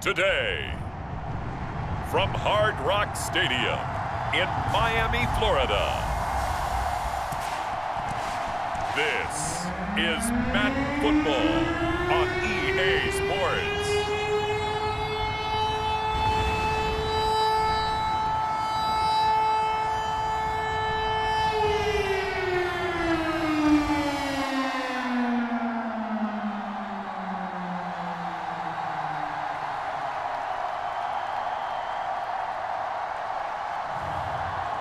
today. From Hard Rock Stadium in Miami, Florida, this is Madden Football on EA Sports.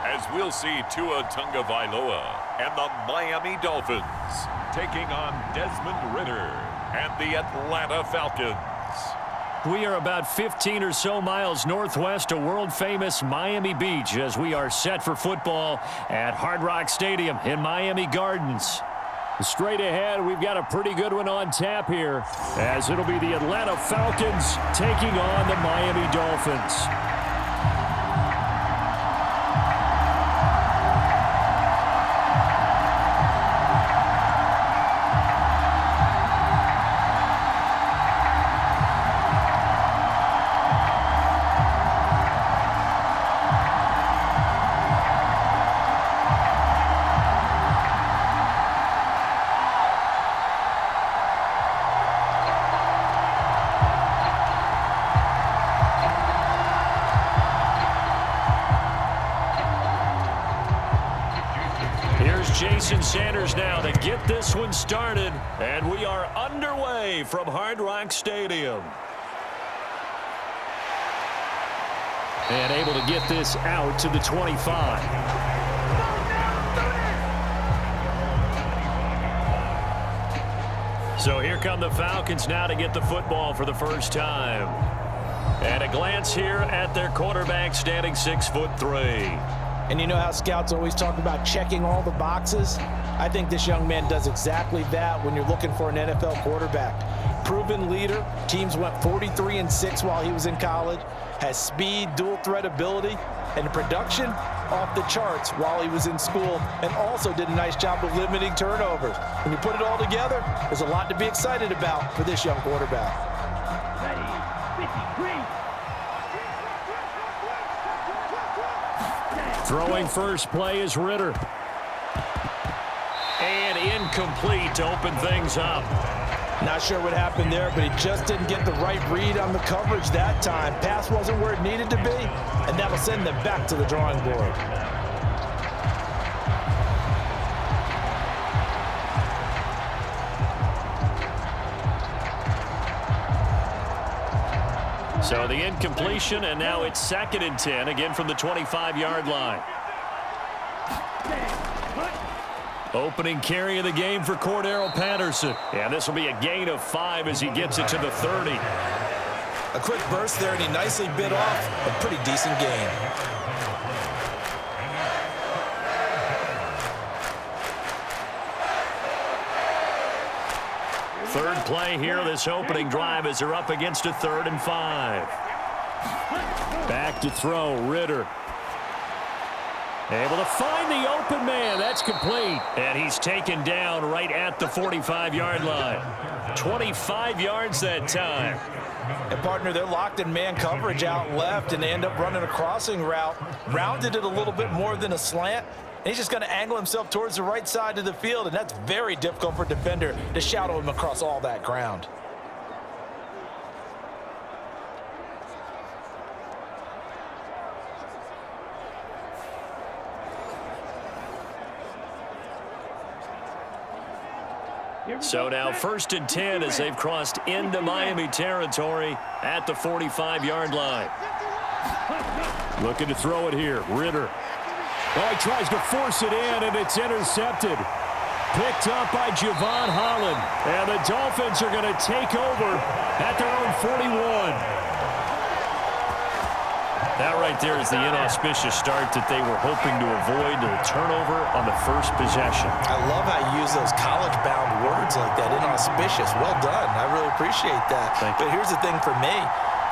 As we'll see Tagovailoa and the Miami Dolphins taking on Desmond and the Atlanta Falcons. We are about 15 or so miles northwest of world-famous Miami Beach as we are set for football at Hard Rock Stadium in Miami Gardens. Straight ahead, we've got a pretty good one on tap here, as it'll be the Atlanta Falcons taking on the Miami Dolphins. Jason Sanders now to get this one started, and we are underway from Hard Rock Stadium. And able to get this out to the 25. So here come the Falcons now to get the football for the first time. And a glance here at their quarterback, standing 6'3". And you know how scouts always talk about checking all the boxes? I think this young man does exactly that when you're looking for an NFL quarterback. Proven leader. Teams went 43-6 while he was in college. Has speed, dual threat ability, and production off the charts while he was in school, and also did a nice job of limiting turnovers. When you put it all together, there's a lot to be excited about for this young quarterback. Throwing first play is Ritter. And incomplete to open things up. Not sure what happened there, but he just didn't get the right read on the coverage that time. Pass wasn't where it needed to be, and that'll send them back to the drawing board. So the incompletion, and now it's 2nd and 10, again from the 25-yard line. Opening carry of the game for Cordero Patterson. And this will be a gain of 5 as he gets it to the 30. A quick burst there, and he nicely bit off a pretty decent gain. Third play here, this opening drive as they're up against a 3rd and 5. Back to throw, Ritter. Able to find the open man. That's complete. And he's taken down right at the 45-yard line. 25 yards that time. And, partner, they're locked in man coverage out left, and they end up running a crossing route. Rounded it a little bit more than a slant. And he's just going to angle himself towards the right side of the field, and that's very difficult for a defender to shadow him across all that ground. So now 1st and 10 as they've crossed into Miami territory at the 45-yard line. Looking to throw it here, Ritter. Oh, he tries to force it in, and it's intercepted. Picked up by Javon Holland. And the Dolphins are going to take over at their own 41. That right there is the inauspicious start that they were hoping to avoid, the turnover on the first possession. I love how you use those college-bound words like that, inauspicious. Well done. I really appreciate that. But here's the thing for me.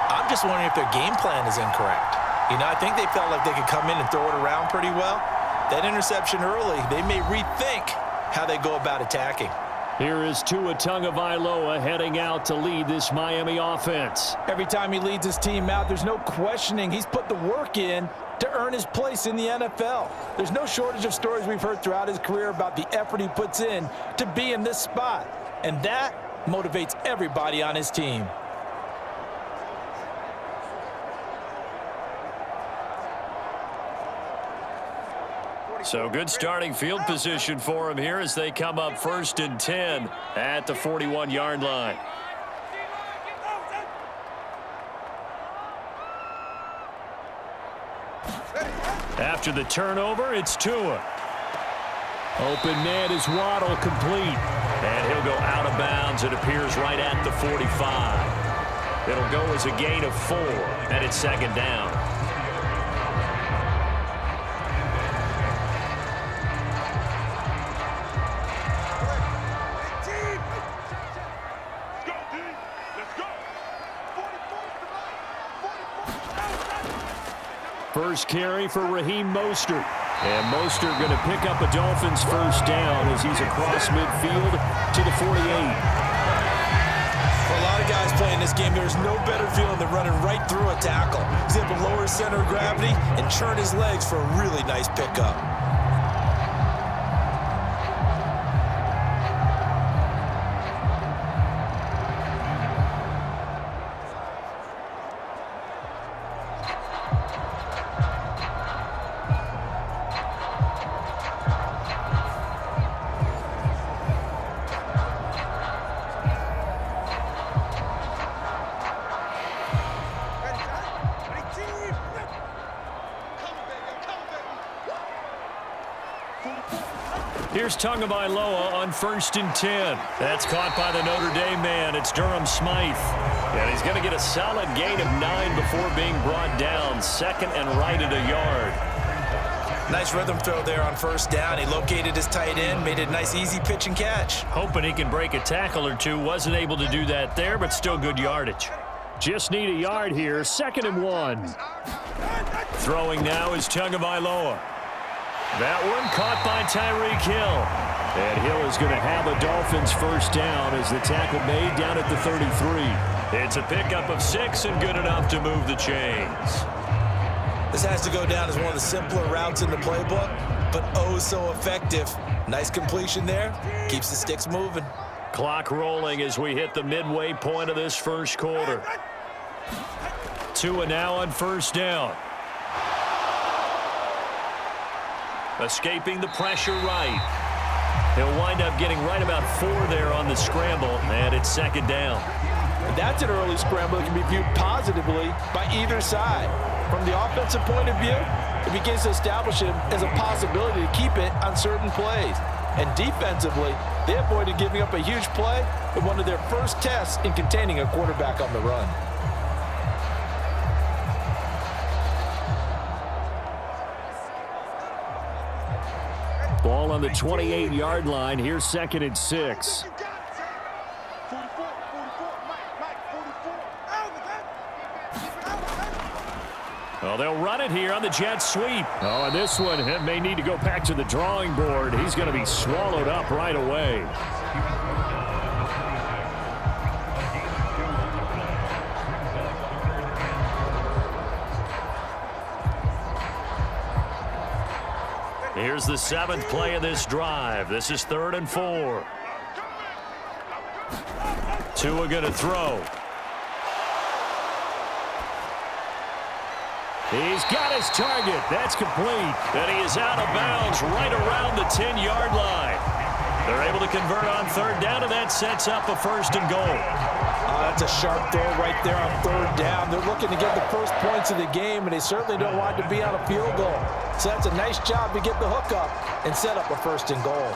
I'm just wondering if their game plan is incorrect. You know, I think they felt like they could come in and throw it around pretty well. That interception early, they may rethink how they go about attacking. Here is Tagovailoa heading out to lead this Miami offense. Every time he leads his team out, there's no questioning. He's put the work in to earn his place in the NFL. There's no shortage of stories we've heard throughout his career about the effort he puts in to be in this spot. And that motivates everybody on his team. So good starting field position for him here as they come up 1st and 10 at the 41-yard line. After the turnover, it's Tua. Open man is Waddle, complete. And he'll go out of bounds. It appears right at the 45. It'll go as a gain of 4, and it's 2nd down. First carry for Raheem Mostert. And Mostert going to pick up a Dolphins first down as he's across midfield to the 48. For a lot of guys playing this game, there's no better feeling than running right through a tackle. He's able to lower his center of gravity and churn his legs for a really nice pickup. Here's Tagovailoa on 1st and 10. That's caught by the Notre Dame man. It's Durham Smythe. And he's going to get a solid gain of 9 before being brought down. 2nd and right at a yard. Nice rhythm throw there on 1st down. He located his tight end, made it a nice easy pitch and catch. Hoping he can break a tackle or two. Wasn't able to do that there, but still good yardage. Just need a yard here. 2nd and 1. Throwing now is Tagovailoa. That one caught by Tyreek Hill. And Hill is going to have a Dolphins first down as the tackle made down at the 33. It's a pickup of 6 and good enough to move the chains. This has to go down as one of the simpler routes in the playbook, but oh so effective. Nice completion there. Keeps the sticks moving. Clock rolling as we hit the midway point of this first quarter. Tua now on 1st down. Escaping the pressure right. He'll wind up getting right about 4 there on the scramble, and it's 2nd down. And that's an early scramble that can be viewed positively by either side. From the offensive point of view, it begins to establish him as a possibility to keep it on certain plays. And defensively, they avoided giving up a huge play in one of their first tests in containing a quarterback on the run. Ball on the 28-yard line. Here's 2nd and 6. Well, they'll run it here on the jet sweep. Oh, and this one may need to go back to the drawing board. He's going to be swallowed up right away. Here's the 7th play of this drive. This is 3rd and 4. Tua going to throw. He's got his target. That's complete. And he is out of bounds right around the 10-yard line. They're able to convert on 3rd down, and that sets up a 1st and goal. That's a sharp throw right there on 3rd down. They're looking to get the first points of the game, and they certainly don't want to be on a field goal. So that's a nice job to get the hook up and set up a 1st and goal.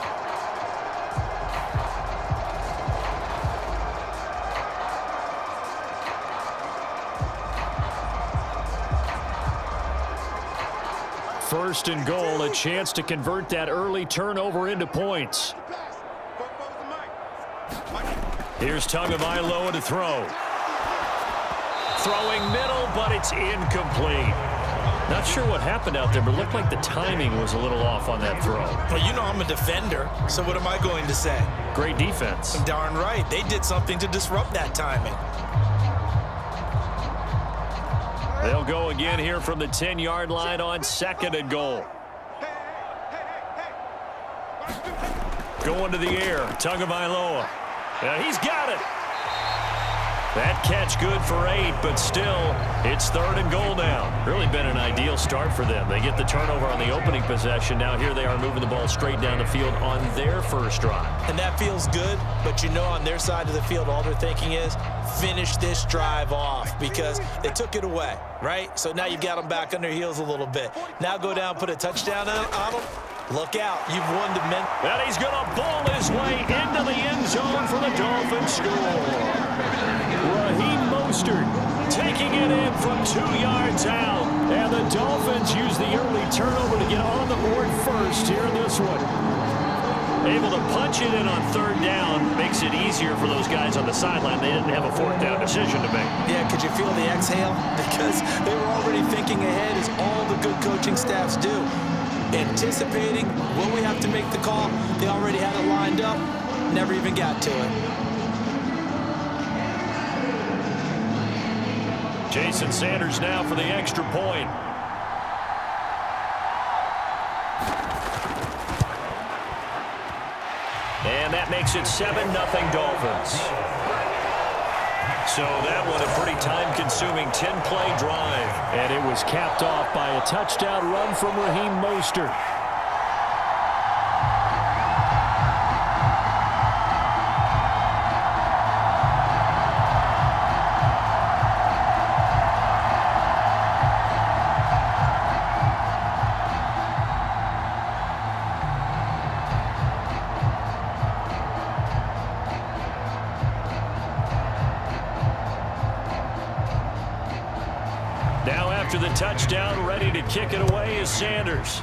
First and goal, a chance to convert that early turnover into points. Here's Tagovailoa to throw. Throwing middle, but it's incomplete. Not sure what happened out there, but it looked like the timing was a little off on that throw. Well, you know I'm a defender, so what am I going to say? Great defense. Darn right. They did something to disrupt that timing. They'll go again here from the 10-yard line on 2nd and goal. Going to the air, Tagovailoa. He's got it. That catch good for 8, but still, it's 3rd and goal now. Really been an ideal start for them. They get the turnover on the opening possession. Now here they are moving the ball straight down the field on their first drive. And that feels good, but you know on their side of the field, all they're thinking is finish this drive off because they took it away, right? So now you've got them back on their heels a little bit. Now go down, put a touchdown on them. Look out. You've won the men. And he's going to ball his way into the end zone for the Dolphins score. Raheem Mostert taking it in from 2 yards out. And the Dolphins use the early turnover to get on the board first here in this one. Able to punch it in on 3rd down makes it easier for those guys on the sideline. They didn't have a 4th down decision to make. Yeah, could you feel the exhale? Because they were already thinking ahead as all the good coaching staffs do. Anticipating, will we have to make the call? They already had it lined up, never even got to it. Jason Sanders now for the extra point. And that makes it 7-0 Dolphins. So that one a pretty time-consuming 10-play drive. And it was capped off by a touchdown run from Raheem Mostert. Now after the touchdown, ready to kick it away is Sanders.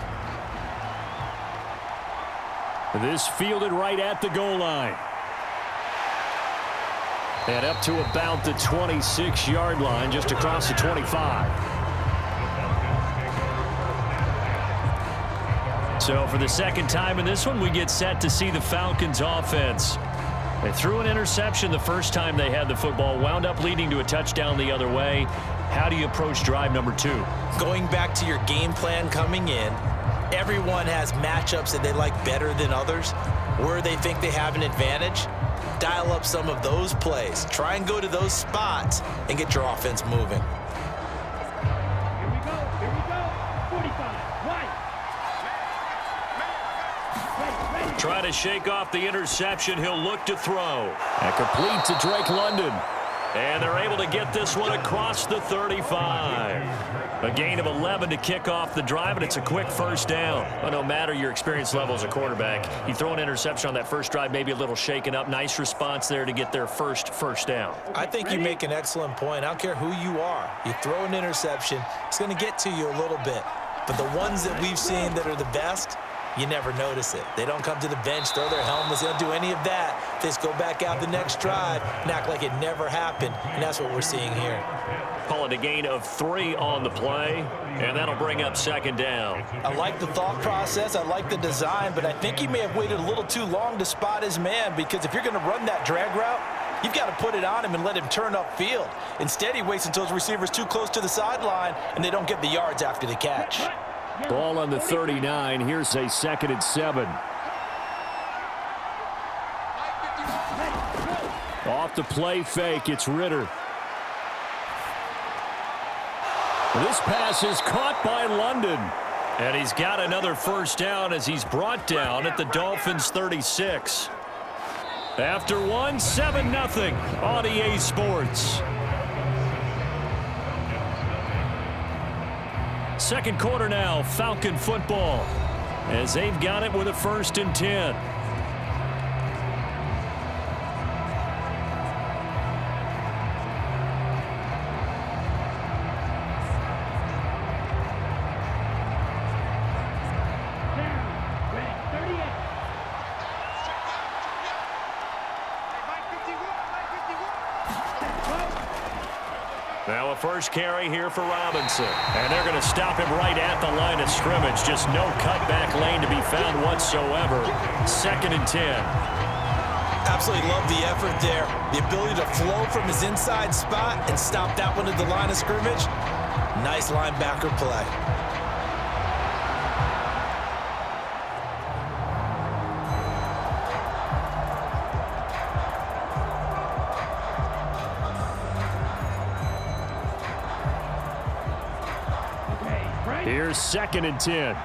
This fielded right at the goal line. And up to about the 26-yard line, just across the 25. So for the second time in this one, we get set to see the Falcons offense. They threw an interception the first time they had the football, wound up leading to a touchdown the other way. How do you approach drive number 2? Going back to your game plan coming in, everyone has matchups that they like better than others, where they think they have an advantage. Dial up some of those plays. Try and go to those spots and get your offense moving. Here we go. 45, right. Try to shake off the interception. He'll look to throw. And complete to Drake London. And they're able to get this one across the 35. A gain of 11 to kick off the drive, and it's a quick first down. Well, no matter your experience level as a quarterback, you throw an interception on that first drive, maybe a little shaken up. Nice response there to get their first down. I think you make an excellent point. I don't care who you are. You throw an interception, it's going to get to you a little bit. But the ones that we've seen that are the best, you never notice it. They don't come to the bench, throw their helmets. They don't do any of that. They just go back out the next drive and act like it never happened. And that's what we're seeing here. Call it a gain of 3 on the play, and that'll bring up 2nd down. I like the thought process. I like the design, but I think he may have waited a little too long to spot his man, because if you're going to run that drag route, you've got to put it on him and let him turn upfield. Instead, he waits until his receiver's too close to the sideline, and they don't get the yards after the catch. Ball on the 39. Here's a 2nd and 7. Off the play fake, it's Ritter. This pass is caught by London. And he's got another first down as he's brought down at the Dolphins 36. After one, 7-0 on EA Sports. Second quarter now, Falcon football, as they've got it with a 1st and 10. Now a first carry here for Robinson. And they're going to stop him right at the line of scrimmage. Just no cutback lane to be found whatsoever. 2nd and 10. Absolutely love the effort there. The ability to flow from his inside spot and stop that one at the line of scrimmage. Nice linebacker play. Here's 2nd and 10.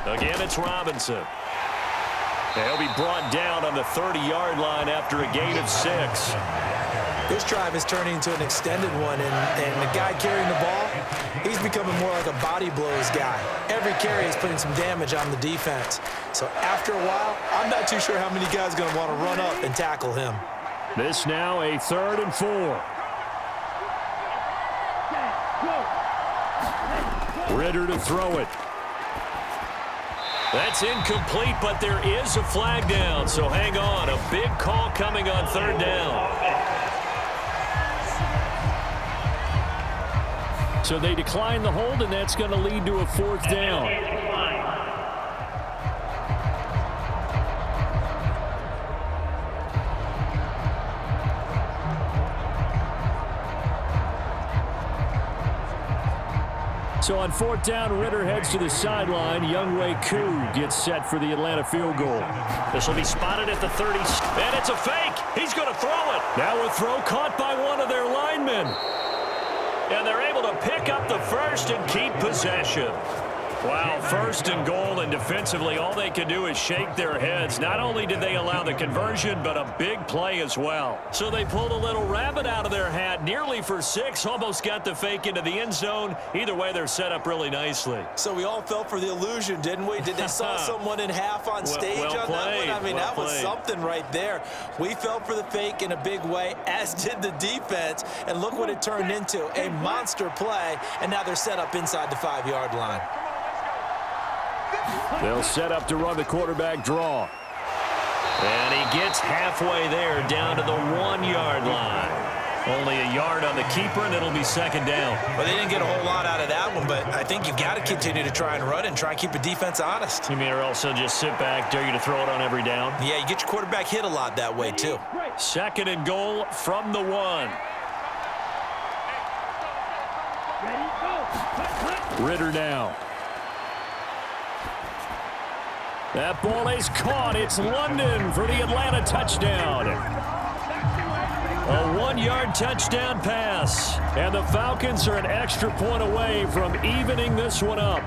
Again, it's Robinson. He'll be brought down on the 30-yard line after a gain of 6. This drive is turning into an extended one, and the guy carrying the ball, he's becoming more like a body blows guy. Every carry is putting some damage on the defense. So after a while, I'm not too sure how many guys are going to want to run up and tackle him. This now a 3rd and 4. Ritter to throw it. That's incomplete, but there is a flag down, so hang on. A big call coming on 3rd down. So they decline the hold, and that's going to lead to a 4th down. So on 4th down, Ritter heads to the sideline. Younghoe Koo gets set for the Atlanta field goal. This will be spotted at the 30. And it's a fake. He's going to throw it. Now a throw caught by one of their linemen. And they're able to pick up the first and keep possession. Wow, 1st and goal, and defensively all they can do is shake their heads. Not only did they allow the conversion, but a big play as well. So they pulled a little rabbit out of their hat, nearly for 6, almost got the fake into the end zone. Either way, they're set up really nicely. So we all fell for the illusion, didn't we? Did they saw someone in half on stage on that one? I mean, that was something right there. We fell for the fake in a big way, as did the defense, and look what it turned into, a monster play, and now they're set up inside the 5-yard line. They'll set up to run the quarterback draw. And he gets halfway there down to the 1-yard line. Only a yard on the keeper, and it'll be 2nd down. Well, they didn't get a whole lot out of that one, but I think you've got to continue to try and run and try and keep the defense honest. You mean or also just sit back, dare you to throw it on every down? Yeah, you get your quarterback hit a lot that way, too. 2nd and goal from the 1. Ritter now. That ball is caught. It's London for the Atlanta touchdown. A 1-yard touchdown pass. And the Falcons are an extra point away from evening this one up.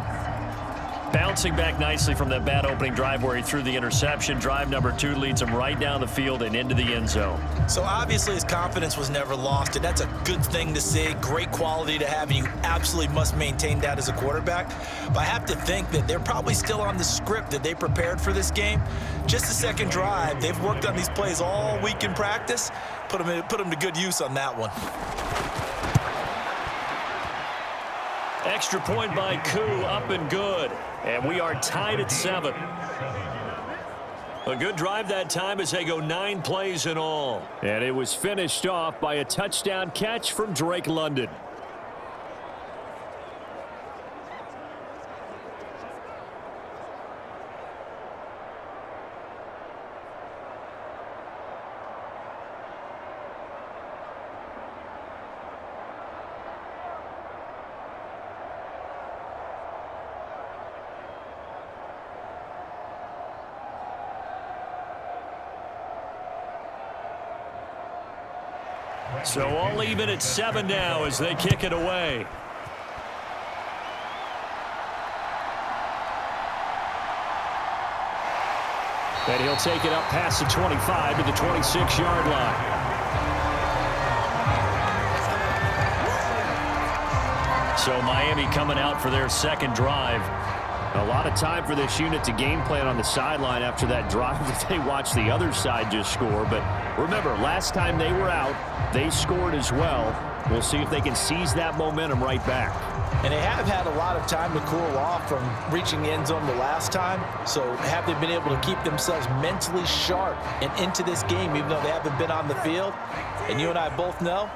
Bouncing back nicely from that bad opening drive where he threw the interception. Drive number 2 leads him right down the field and into the end zone. So obviously his confidence was never lost, and that's a good thing to see. Great quality to have, and you absolutely must maintain that as a quarterback. But I have to think that they're probably still on the script that they prepared for this game. Just the 2nd drive. They've worked on these plays all week in practice. Put them to good use on that one. Extra point by Koo, up and good. And we are tied at 7. A good drive that time as they go 9 plays in all. And it was finished off by a touchdown catch from Drake London. So all even at 7 now as they kick it away. And he'll take it up past the 25 to the 26-yard line. So Miami coming out for their 2nd drive. A lot of time for this unit to game plan on the sideline after that drive that they watched the other side just score. But remember, last time they were out, they scored as well. We'll see if they can seize that momentum right back. And they have had a lot of time to cool off from reaching the end zone the last time. So have they been able to keep themselves mentally sharp and into this game, even though they haven't been on the field? And you and I both know,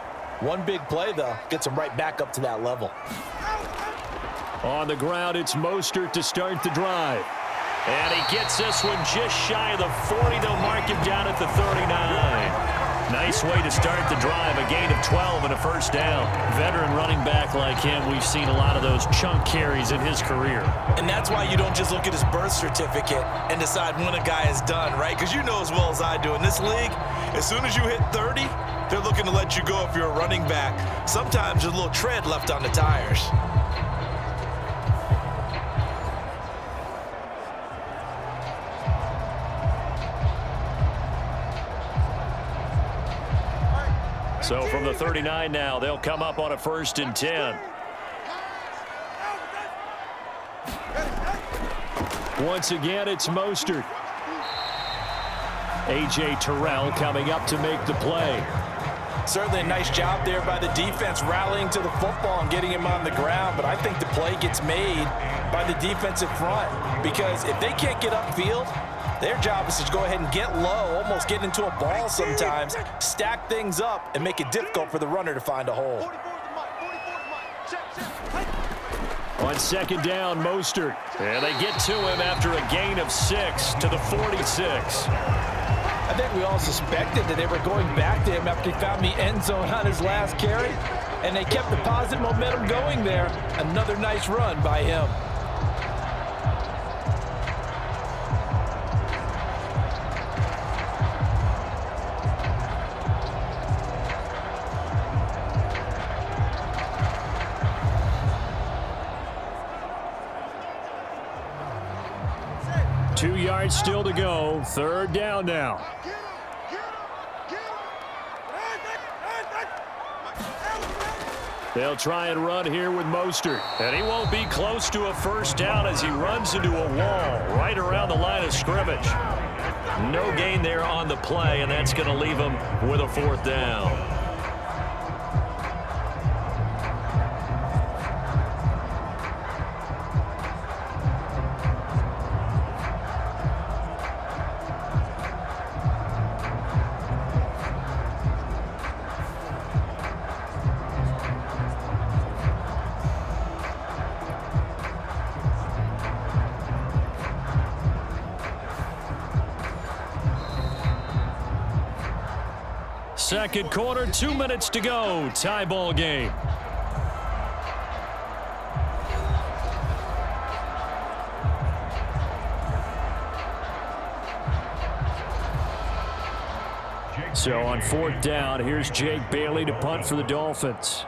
one big play, though, gets them right back up to that level. On the ground, it's Mostert to start the drive. And he gets this one just shy of the 40. They'll mark him down at the 39. Nice way to start the drive, a gain of 12 and a first down. Veteran running back like him, we've seen a lot of those chunk carries in his career. And that's why you don't just look at his birth certificate and decide when a guy is done, right? Because you know as well as I do, in this league, as soon as you hit 30, they're looking to let you go if you're a running back. Sometimes there's a little tread left on the tires. So from the 39 now, they'll come up on a 1st and 10. Once again, it's Mostert. A.J. Terrell coming up to make the play. Certainly a nice job there by the defense rallying to the football and getting him on the ground, but I think the play gets made by the defensive front because if they can't get upfield, their job is to go ahead and get low, almost get into a ball sometimes, stack things up, and make it difficult for the runner to find a hole. On 2nd down, Mostert. And they get to him after a gain of 6 to the 46. I think we all suspected that they were going back to him after he found the end zone on his last carry, and they kept the positive momentum going there. Another nice run by him. Two yards still to go. 3rd down now. They'll try and run here with Mostert. And he won't be close to a first down as he runs into a wall right around the line of scrimmage. No gain there on the play, and that's going to leave him with a 4th down. Second quarter, 2 minutes to go. Tie ball game. So on 4th down, here's Jake Bailey to punt for the Dolphins.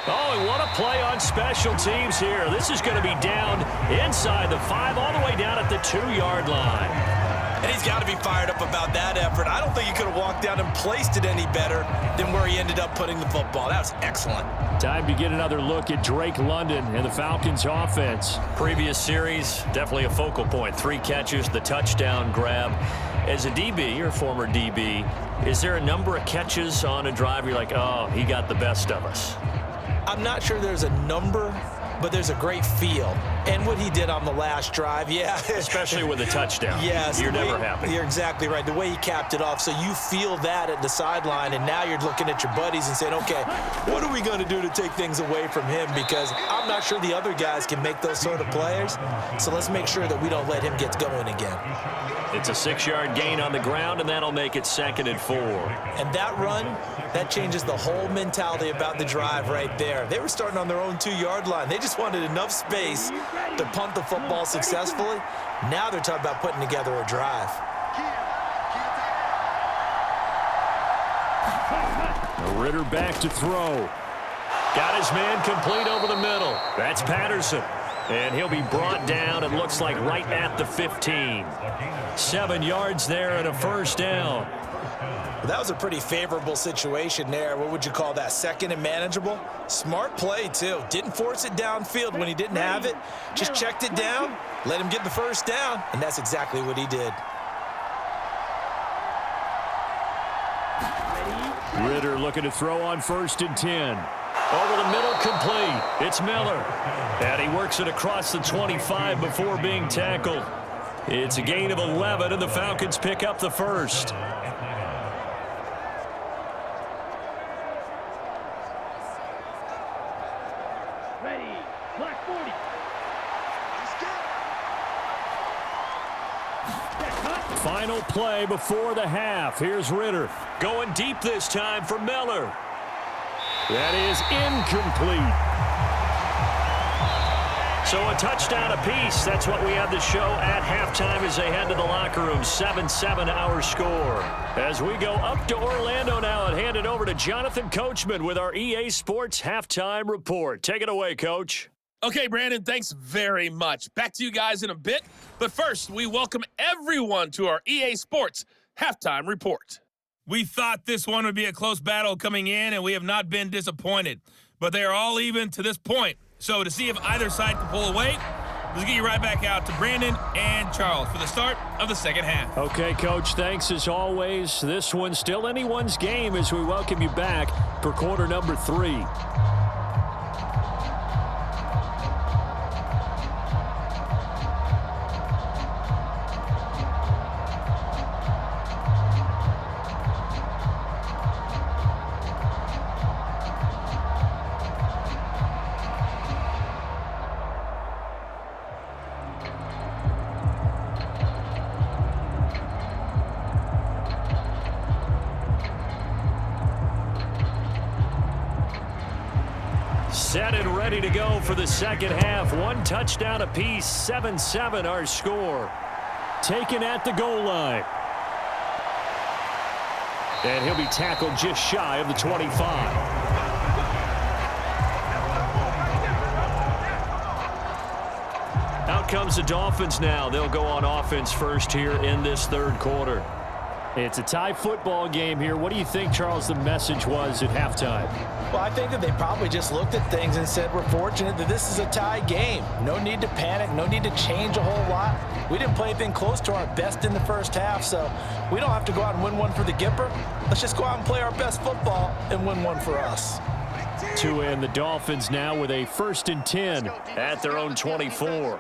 Oh, and what a play on special teams here. This is going to be down inside the 5, all the way down at the 2-yard line. And he's got to be fired up about that effort. I don't think he could have walked down and placed it any better than where he ended up putting the football. That was excellent. Time to get another look at Drake London and the Falcons offense. Previous series, definitely a focal point. 3 catches, the touchdown grab. As a DB, you're a former DB, is there a number of catches on a drive you're like, oh, he got the best of us? I'm not sure there's a number, but there's a great feel. And what he did on the last drive, yeah. Especially with a touchdown. Yes. You're never happy. You're exactly right. The way he capped it off, so you feel that at the sideline, and now you're looking at your buddies and saying, okay, what are we going to do to take things away from him? Because I'm not sure the other guys can make those sort of players, so let's make sure that we don't let him get going again. It's a 6-yard gain on the ground, and that'll make it 2nd and 4. And that run, that changes the whole mentality about the drive right there. They were starting on their own 2-yard line. They just wanted enough space to punt the football successfully. Now they're talking about putting together a drive. Ritter back to throw. Got his man complete over the middle. That's Patterson. And he'll be brought down, it looks like, right at the 15. 7 yards there and a first down. Well, that was a pretty favorable situation there. What would you call that? Second and manageable? Smart play, too. Didn't force it downfield when he didn't have it. Just checked it down, let him get the first down, and that's exactly what he did. Ritter looking to throw on 1st and 10. Over the middle, complete. It's Miller. And he works it across the 25 before being tackled. It's a gain of 11, and the Falcons pick up the first. Ready. Black 40. Final play before the half. Here's Ritter. Going deep this time for Miller. That is incomplete. So a touchdown apiece. That's what we have to show at halftime as they head to the locker room. 7-7 our score. As we go up to Orlando now and hand it over to Jonathan Coachman with our EA Sports Halftime Report. Take it away, Coach. Okay, Brandon, thanks very much. Back to you guys in a bit. But first, we welcome everyone to our EA Sports Halftime Report. We thought this one would be a close battle coming in, and we have not been disappointed. But they are all even to this point. So to see if either side can pull away, let's get you right back out to Brandon and Charles for the start of the second half. Okay, Coach, thanks as always. This one's still anyone's game as we welcome you back for quarter number 3. Set and ready to go for the second half. 1 touchdown apiece, 7-7 our score. Taken at the goal line. And he'll be tackled just shy of the 25. Out comes the Dolphins now. They'll go on offense first here in this third quarter. It's a tie football game here. What do you think, Charles, the message was at halftime? Well, I think that they probably just looked at things and said, we're fortunate that this is a tie game. No need to panic, no need to change a whole lot. We didn't play anything close to our best in the first half, so we don't have to go out and win one for the Gipper. Let's just go out and play our best football and win one for us. Tua and the Dolphins now with a 1st and 10 at their own 24.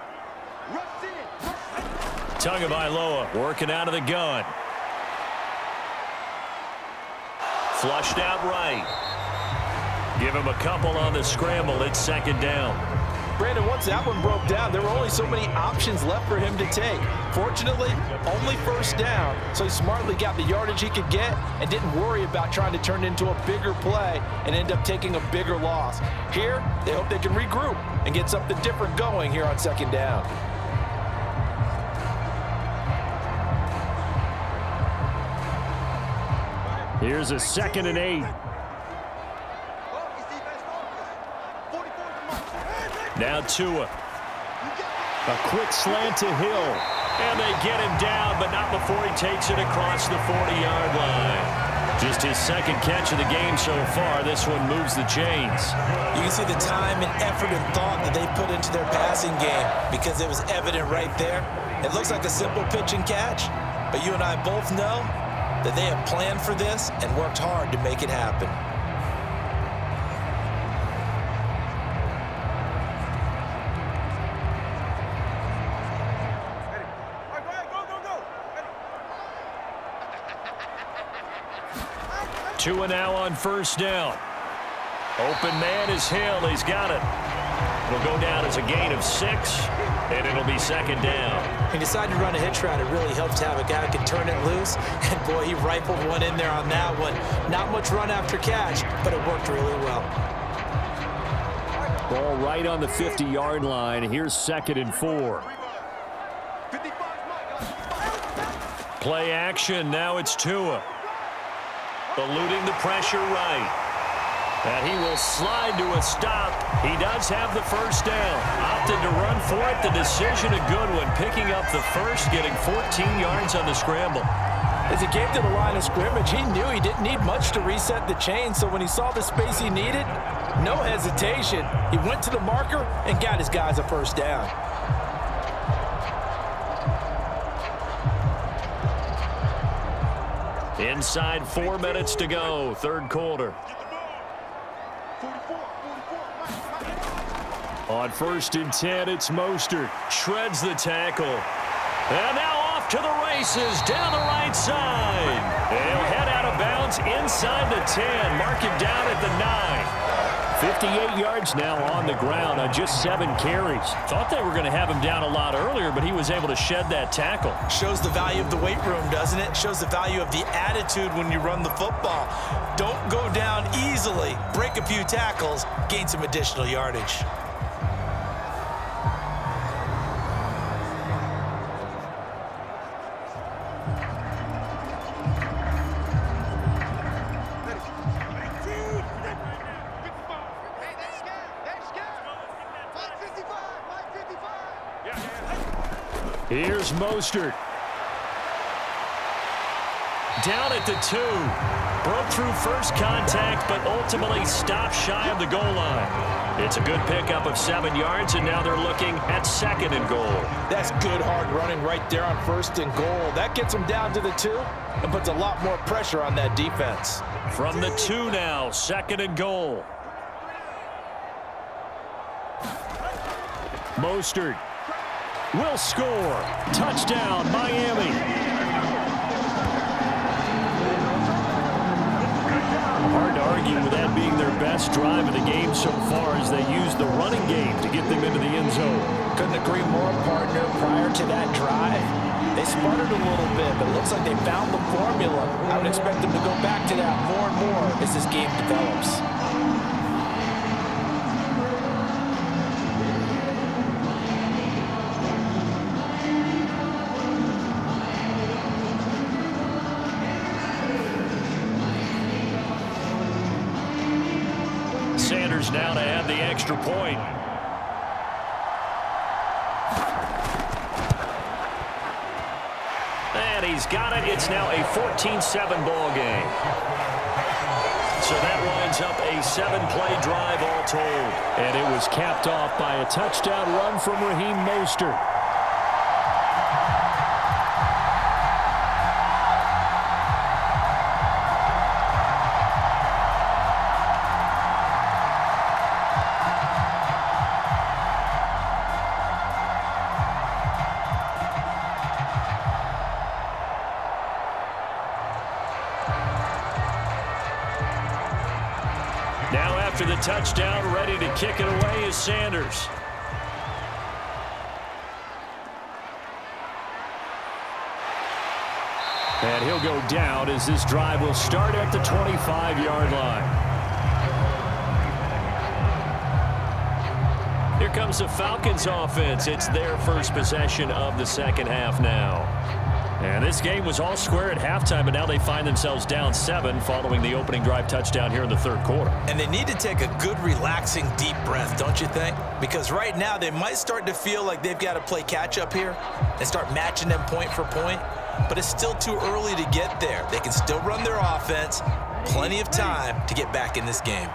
Tagovailoa working out of the gun. Flushed out right. Give him a couple on the scramble. It's second down. Brandon, once that one broke down, there were only so many options left for him to take. Fortunately, only first down, so he smartly got the yardage he could get and didn't worry about trying to turn it into a bigger play and end up taking a bigger loss. Here, they hope they can regroup and get something different going here on second down. Here's a 2nd and 8. Now Tua. A quick slant to Hill. And they get him down, but not before he takes it across the 40-yard line. Just his second catch of the game so far. This one moves the chains. You can see the time and effort and thought that they put into their passing game because it was evident right there. It looks like a simple pitch and catch, but you and I both know that they have planned for this and worked hard to make it happen. Tua now on first down. Open man is Hill. He's got it. It'll go down as a gain of 6, and it'll be second down. He decided to run a hitch route. It really helped to have a guy who can turn it loose. And, boy, he rifled one in there on that one. Not much run after catch, but it worked really well. Ball right on the 50-yard line. Here's 2nd and 4. Play action. Now it's Tua. Eluding the pressure right. And he will slide to a stop. He does have the first down. Opted to run for it. The decision a good one. Picking up the first, getting 14 yards on the scramble. As he came to the line of scrimmage, he knew he didn't need much to reset the chain, so when he saw the space he needed, no hesitation. He went to the marker and got his guys a first down. Inside 4 minutes to go, third quarter. On 1st and 10, it's Mostert. Shreds the tackle. And now off to the races down the right side. They'll head out of bounds inside the 10. Mark him down at the 9. 58 yards now on the ground on just 7 carries. Thought they were going to have him down a lot earlier, but he was able to shed that tackle. Shows the value of the weight room, doesn't it? Shows the value of the attitude when you run the football. Don't go down easily. Break a few tackles, gain some additional yardage. Here's Mostert. Down at the 2. Broke through first contact, but ultimately stopped shy of the goal line. It's a good pickup of 7 yards, and now they're looking at 2nd and goal. That's good hard running right there on 1st and goal. That gets them down to the 2 and puts a lot more pressure on that defense. From the 2 now, 2nd and goal. Mostert will score. Touchdown, Miami. Hard to argue with that being their best drive of the game so far as they use the running game to get them into the end zone. Couldn't agree more, partner. Prior to that drive, they sputtered a little bit, but it looks like they found the formula. I would expect them to go back to that more and more as this game develops. Now to add the extra point. And he's got it. It's now a 14-7 ball game. So that winds up a 7-play drive all told. And it was capped off by a touchdown run from Raheem Mostert. After the touchdown, ready to kick it away is Sanders. And he'll go down as this drive will start at the 25-yard line. Here comes the Falcons offense. It's their first possession of the second half now. And this game was all square at halftime, but now they find themselves down 7 following the opening drive touchdown here in the third quarter. And they need to take a good, relaxing, deep breath, don't you think? Because right now they might start to feel like they've got to play catch-up here and start matching them point for point. But it's still too early to get there. They can still run their offense. Plenty of time to get back in this game.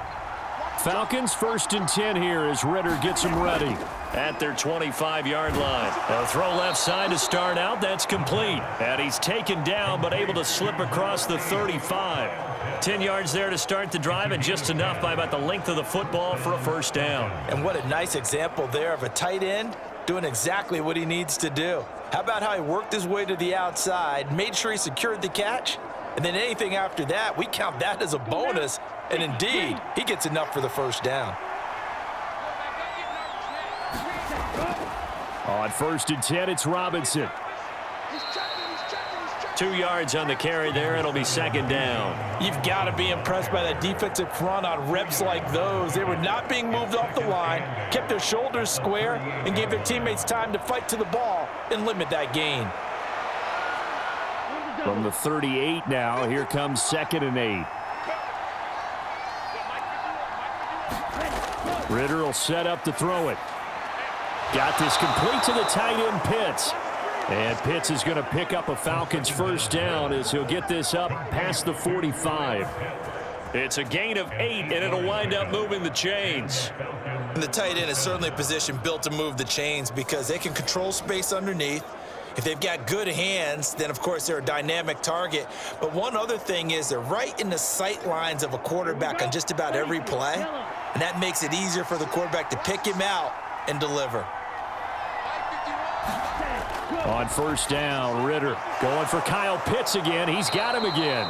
Falcons 1st and 10 here as Ritter gets them ready at their 25-yard line. A throw left side to start out. That's complete. And he's taken down but able to slip across the 35. 10 yards there to start the drive and just enough by about the length of the football for a first down. And what a nice example there of a tight end doing exactly what he needs to do. How about how he worked his way to the outside, made sure he secured the catch, and then anything after that, we count that as a bonus. And indeed, he gets enough for the first down. On 1st and 10, it's Robinson. 2 yards on the carry there. It'll be 2nd down. You've got to be impressed by that defensive front on reps like those. They were not being moved off the line, kept their shoulders square, and gave their teammates time to fight to the ball and limit that gain. From the 38 now, here comes 2nd and 8. Ritter will set up to throw it. Got this complete to the tight end, Pitts. And Pitts is going to pick up a Falcons first down as he'll get this up past the 45. It's a gain of 8, and it'll wind up moving the chains. And the tight end is certainly a position built to move the chains because they can control space underneath. If they've got good hands, then, of course, they're a dynamic target. But one other thing is they're right in the sight lines of a quarterback on just about every play, and that makes it easier for the quarterback to pick him out and deliver. On first down, Ritter going for Kyle Pitts again. He's got him again.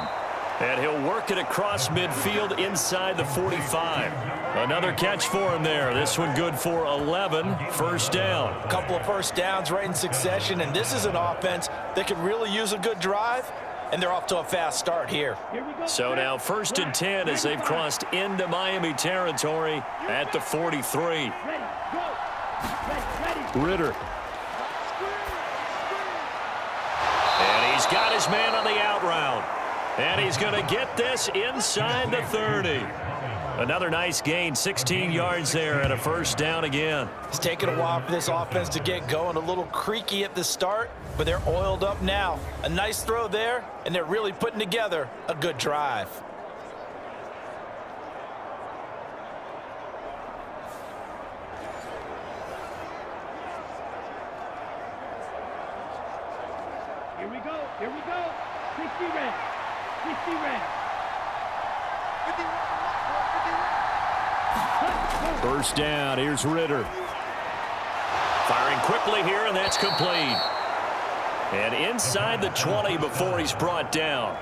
And he'll work it across midfield inside the 45. Another catch for him there. This one good for 11. First down. A couple of first downs right in succession, and this is an offense that could really use a good drive, and they're off to a fast start here. So now first and 10 as they've crossed into Miami territory at the 43. Ritter. And he's got his man on the out route. And he's going to get this inside the 30. Another nice gain, 16 yards there and a first down again. It's taken a while for this offense to get going. A little creaky at the start, but they're oiled up now. A nice throw there, and they're really putting together a good drive. Here we go. Here we go. 60 red. 60 red. First down. Here's Ritter. Firing quickly here, and that's complete. And inside the 20 before he's brought down.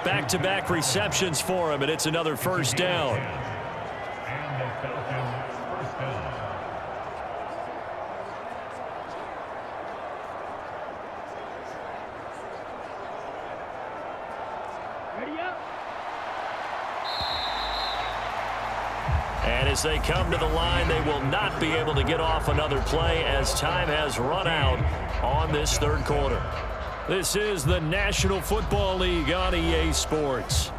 Back-to-back receptions for him, and it's another first down. And as they come to the line, they will not be able to get off another play as time has run out on this third quarter. This is the National Football League on EA Sports.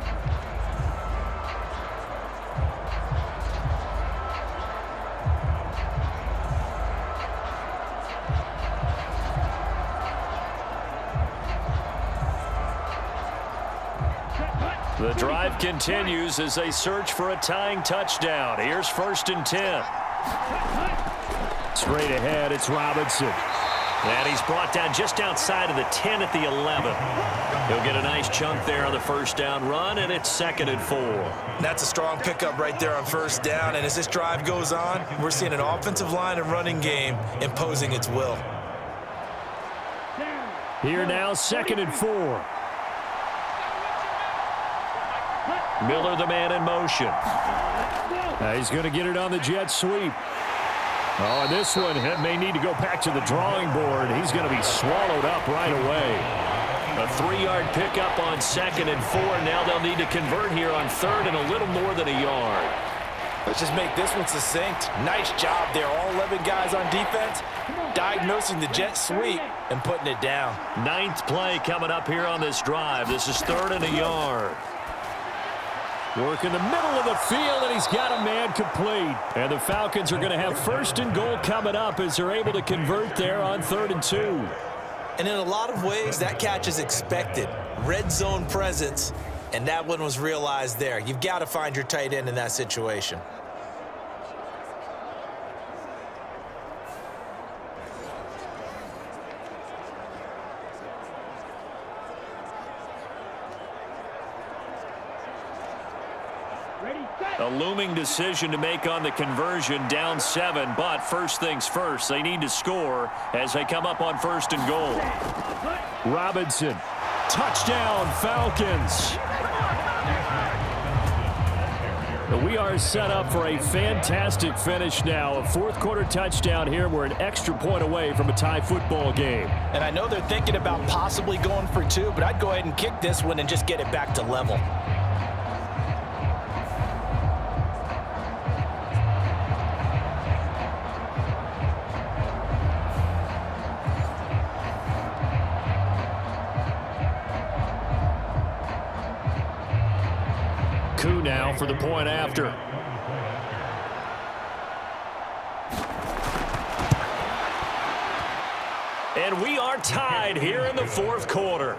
The drive continues as they search for a tying touchdown. Here's first and 10. Straight ahead, it's Robinson. And he's brought down just outside of the 10 at the 11. He'll get a nice chunk there on the first down run, and it's 2nd and 4. That's a strong pickup right there on first down, and as this drive goes on, we're seeing an offensive line and running game imposing its will. Here now, 2nd and 4. Miller, the man in motion. He's going to get it on the jet sweep. Oh, and this one may need to go back to the drawing board. He's going to be swallowed up right away. A 3-yard pickup on 2nd and 4. Now they'll need to convert here on 3rd and a little more than a yard. Let's just make this one succinct. Nice job there. All 11 guys on defense diagnosing the jet sweep and putting it down. 9th play coming up here on this drive. This is 3rd and a yard. Work in the middle of the field, and he's got a man complete. And the Falcons are going to have 1st and goal coming up as they're able to convert there on 3rd and 2. And in a lot of ways, that catch is expected. Red zone presence, and that one was realized there. You've got to find your tight end in that situation. A looming decision to make on the conversion, down 7, but first things first, they need to score as they come up on 1st and goal. Robinson, touchdown Falcons. We are set up for a fantastic finish now. A 4th quarter touchdown here. We're an extra point away from a tie football game. And I know they're thinking about possibly going for 2, but I'd go ahead and kick this one and just get it back to level. Now for the point after. And we are tied here in the fourth quarter.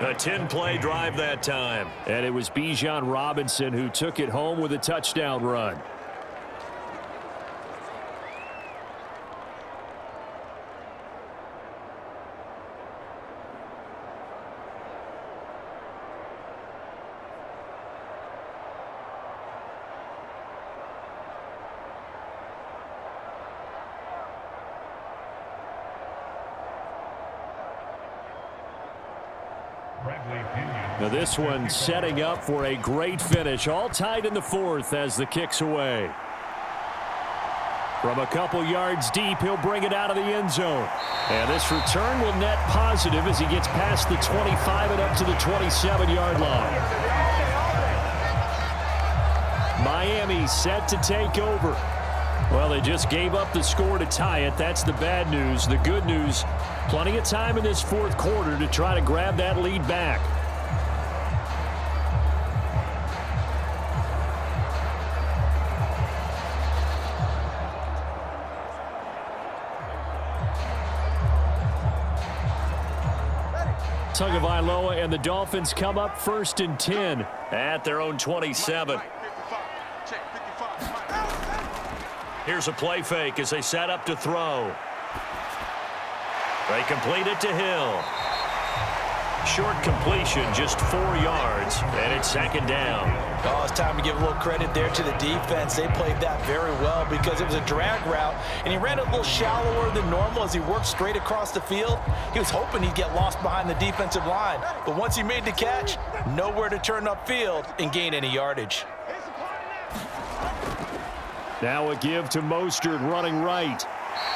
A 10-play drive that time. And it was Bijan Robinson who took it home with a touchdown run. Now this one setting up for a great finish. All tied in the fourth as the kick's away. From a couple yards deep, he'll bring it out of the end zone. And this return will net positive as he gets past the 25 and up to the 27-yard line. Miami set to take over. Well, they just gave up the score to tie it. That's the bad news. The good news, plenty of time in this fourth quarter to try to grab that lead back. Tagovailoa and the Dolphins come up 1st and 10 at their own 27. Here's a play fake as they set up to throw. They complete it to Hill. Short completion, just 4 yards, and it's 2nd down. Oh, it's time to give a little credit there to the defense. They played that very well because it was a drag route, and he ran it a little shallower than normal as he worked straight across the field. He was hoping he'd get lost behind the defensive line, but once he made the catch, nowhere to turn upfield and gain any yardage. Now a give to Mostert running right.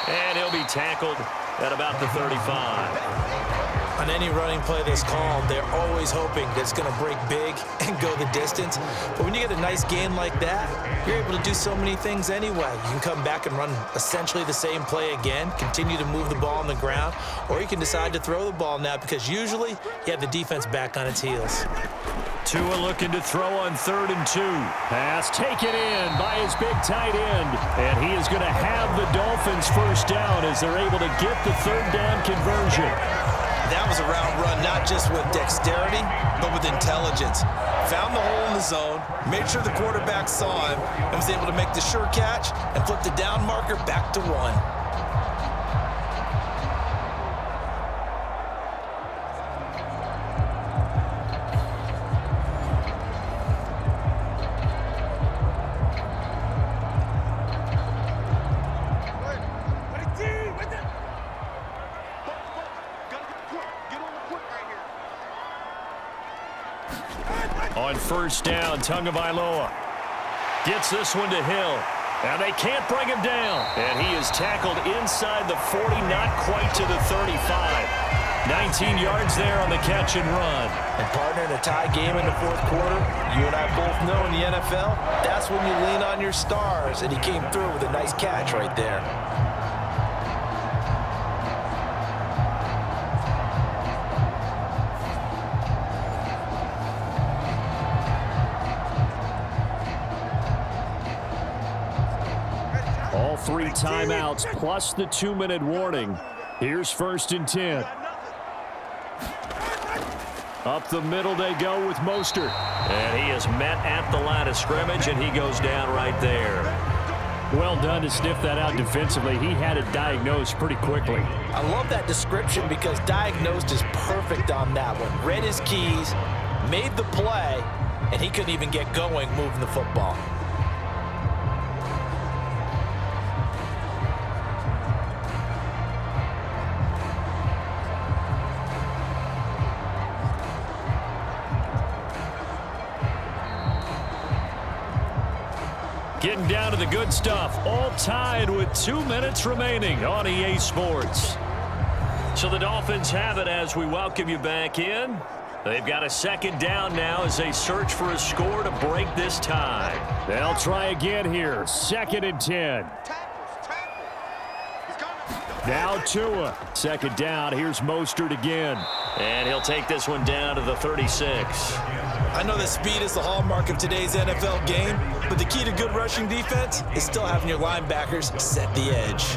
And he'll be tackled at about the 35. On any running play that's called, they're always hoping that it's going to break big and go the distance. But when you get a nice gain like that, you're able to do so many things anyway. You can come back and run essentially the same play again, continue to move the ball on the ground, or you can decide to throw the ball now because usually you have the defense back on its heels. Tua looking to throw on 3rd and 2. Pass taken in by his big tight end. And he is going to have the Dolphins first down as they're able to get the 3rd down conversion. That was a route run, not just with dexterity, but with intelligence. Found the hole in the zone, made sure the quarterback saw him, and was able to make the sure catch and flip the down marker back to 1. On 1st down, Tagovailoa gets this one to Hill. And they can't bring him down. And he is tackled inside the 40, not quite to the 35. 19 yards there on the catch and run. And partner, in a tie game in the fourth quarter, you and I both know in the NFL, that's when you lean on your stars. And he came through with a nice catch right there. All 3 timeouts plus the 2-minute warning. Here's 1st and 10. Up the middle they go with Mostert. And he is met at the line of scrimmage, and he goes down right there. Well done to sniff that out defensively. He had it diagnosed pretty quickly. I love that description because diagnosed is perfect on that one. Read his keys, made the play, and he couldn't even get going moving the football. Getting down to the good stuff. All tied with 2 minutes remaining on EA Sports. So the Dolphins have it as we welcome you back in. They've got a 2nd down now as they search for a score to break this tie. They'll try again here. 2nd and 10. Now Tua. 2nd down. Here's Mostert again. And he'll take this one down to the 36. I know that speed is the hallmark of today's NFL game, but the key to good rushing defense is still having your linebackers set the edge.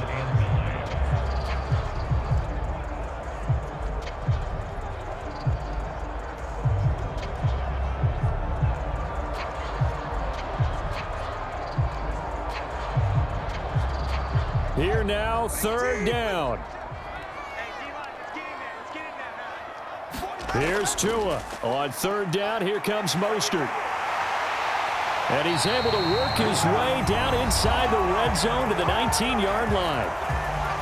Here now, third down. Here's Tua. On third down, here comes Mostert. And he's able to work his way down inside the red zone to the 19-yard line.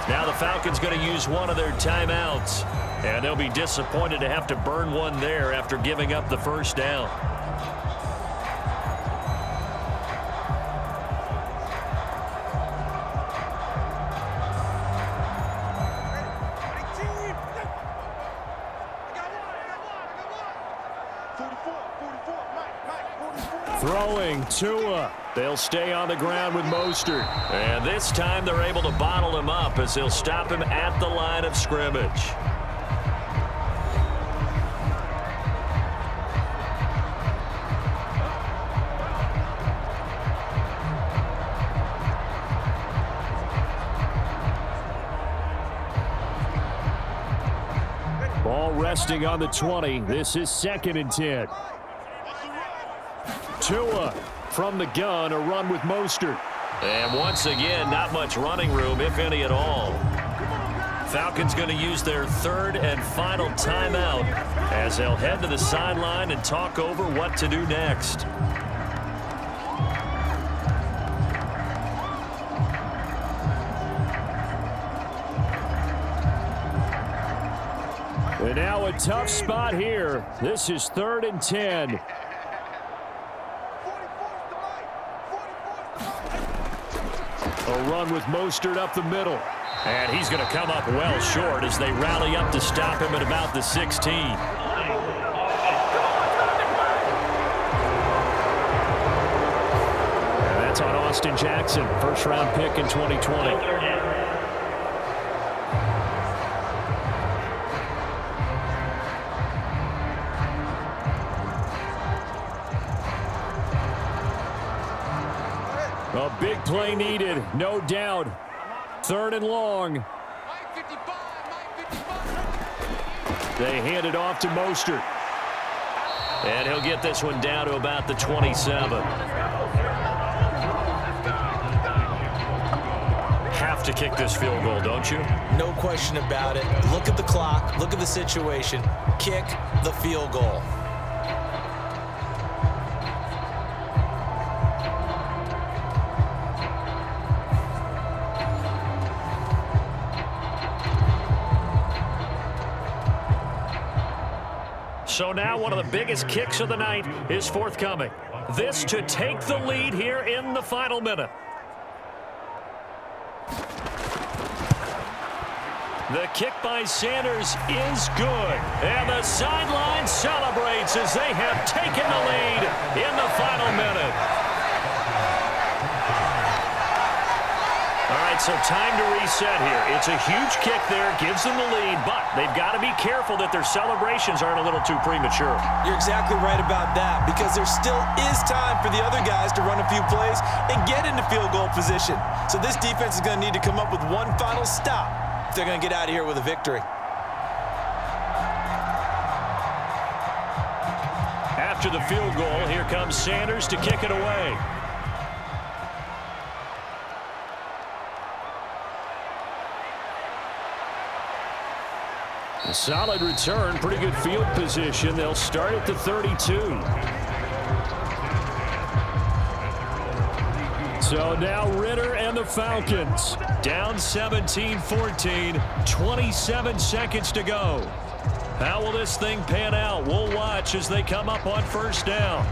Now the Falcons going to use one of their timeouts. And they'll be disappointed to have to burn one there after giving up the first down. Throwing Tua. They'll stay on the ground with Mostert. And this time they're able to bottle him up as they'll stop him at the line of scrimmage. Ball resting on the 20. This is 2nd and 10. Tua from the gun, a run with Mostert. And once again, not much running room, if any at all. Falcons going to use their third and final timeout as they'll head to the sideline and talk over what to do next. And now a tough spot here. This is 3rd and 10. A run with Mostert up the middle. And he's going to come up well short as they rally up to stop him at about the 16. And that's on Austin Jackson, first-round pick in 2020. A big play needed, no doubt. 3rd and long. They hand it off to Mostert. And he'll get this one down to about the 27. Have to kick this field goal, don't you? No question about it. Look at the clock. Look at the situation. Kick the field goal. So now one of the biggest kicks of the night is forthcoming. This to take the lead here in the final minute. The kick by Sanders is good. And the sideline celebrates as they have taken the lead in the final minute. All right, so time to reset here. It's a huge kick there, gives them the lead, but they've got to be careful that their celebrations aren't a little too premature. You're exactly right about that, because there still is time for the other guys to run a few plays and get into field goal position. So this defense is going to need to come up with one final stop if they're going to get out of here with a victory. After the field goal, here comes Sanders to kick it away. A solid return, pretty good field position. They'll start at the 32. So now Ritter and the Falcons down 17-14, 27 seconds to go. How will this thing pan out? We'll watch as they come up on first down.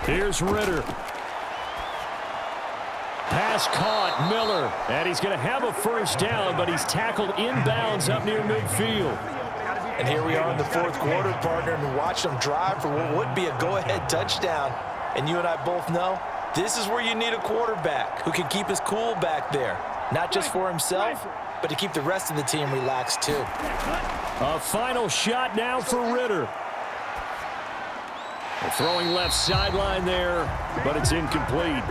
Here's Ritter. Pass caught, Miller. And he's going to have a first down, but he's tackled inbounds up near midfield. And here we are in the 4th quarter, partner, and watch them drive for what would be a go-ahead touchdown. And you and I both know this is where you need a quarterback who can keep his cool back there. Not just for himself, but to keep the rest of the team relaxed too. A final shot now for Ritter. Throwing left sideline there, but it's incomplete.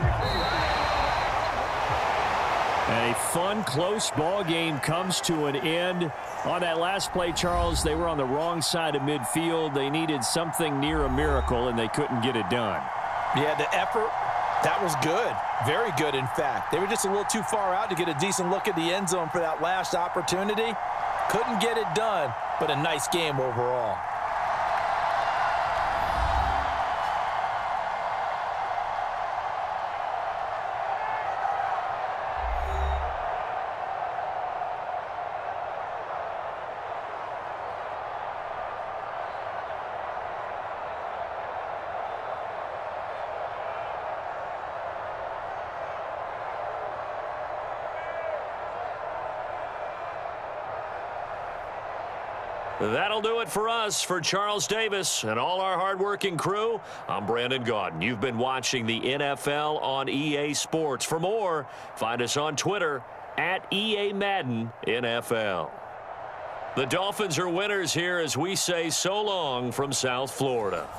A fun, close ball game comes to an end. On that last play, Charles, they were on the wrong side of midfield. They needed something near a miracle, and they couldn't get it done. Yeah, the effort, that was good. Very good, in fact. They were just a little too far out to get a decent look at the end zone for that last opportunity. Couldn't get it done, but a nice game overall. That'll do it for us. For Charles Davis and all our hardworking crew, I'm Brandon Gaudin. You've been watching the NFL on EA Sports. For more, find us on Twitter at EA Madden NFL. The Dolphins are winners here as we say so long from South Florida.